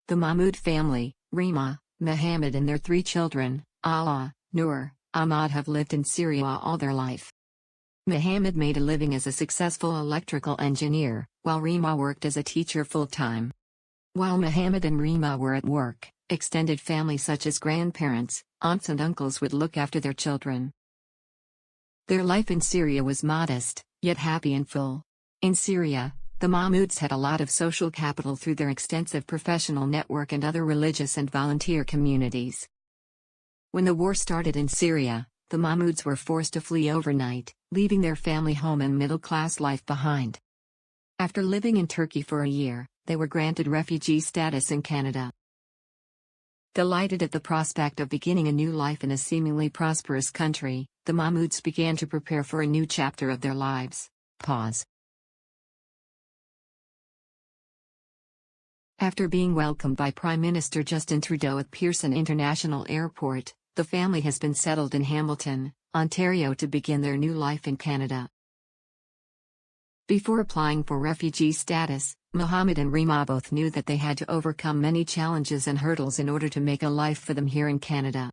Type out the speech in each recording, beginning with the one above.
The Mahmud family, Rima, Muhammad and their three children, Ala, Nur, Ahmad have lived in Syria all their life. Muhammad made a living as a successful electrical engineer, while Rima worked as a teacher full-time. While Muhammad and Rima were at work, extended family such as grandparents, aunts and uncles would look after their children. Their life in Syria was modest, yet happy and full. In Syria, the Mahmuds had a lot of social capital through their extensive professional network and other religious and volunteer communities. When the war started in Syria, the Mahmuds were forced to flee overnight, leaving their family home and middle-class life behind. After living in Turkey for a year, they were granted refugee status in Canada. Delighted at the prospect of beginning a new life in a seemingly prosperous country, the Mahmuds began to prepare for a new chapter of their lives. After being welcomed by Prime Minister Justin Trudeau at Pearson International Airport, the family has been settled in Hamilton, Ontario to begin their new life in Canada. Before applying for refugee status, Muhammad and Rima both knew that they had to overcome many challenges and hurdles in order to make a life for them here in Canada.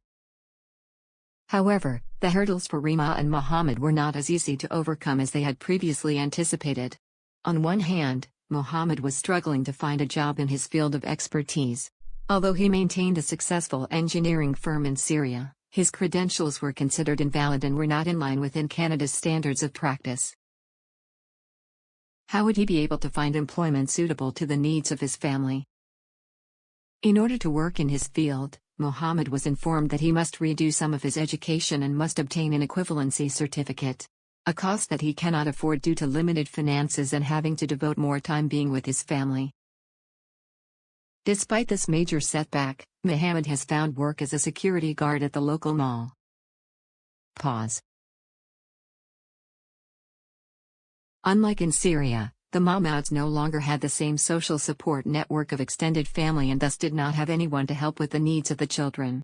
However, the hurdles for Rima and Muhammad were not as easy to overcome as they had previously anticipated. On one hand, Muhammad was struggling to find a job in his field of expertise. Although he maintained a successful engineering firm in Syria, his credentials were considered invalid and were not in line within Canada's standards of practice. How would he be able to find employment suitable to the needs of his family? In order to work in his field, Muhammad was informed that he must redo some of his education and must obtain an equivalency certificate, a cost that he cannot afford due to limited finances and having to devote more time being with his family. Despite this major setback, Muhammad has found work as a security guard at the local mall. Unlike in Syria, the Mahmuds no longer had the same social support network of extended family and thus did not have anyone to help with the needs of the children.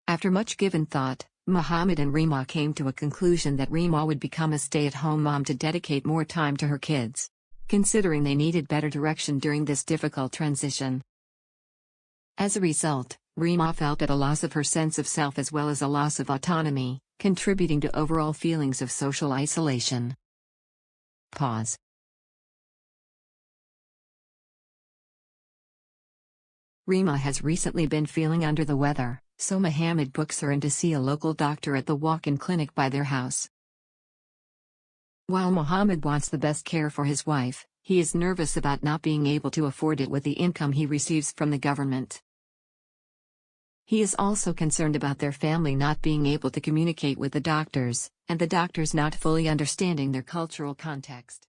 After much given thought, Muhammad and Rima came to a conclusion that Rima would become a stay-at-home mom to dedicate more time to her kids, considering they needed better direction during this difficult transition. As a result, Rima felt at a loss of her sense of self as well as a loss of autonomy, contributing to overall feelings of social isolation. Rima has recently been feeling under the weather, so Muhammad books her in to see a local doctor at the walk-in clinic by their house. While Muhammad wants the best care for his wife, he is nervous about not being able to afford it with the income he receives from the government. He is also concerned about their family not being able to communicate with the doctors, and the doctors not fully understanding their cultural context.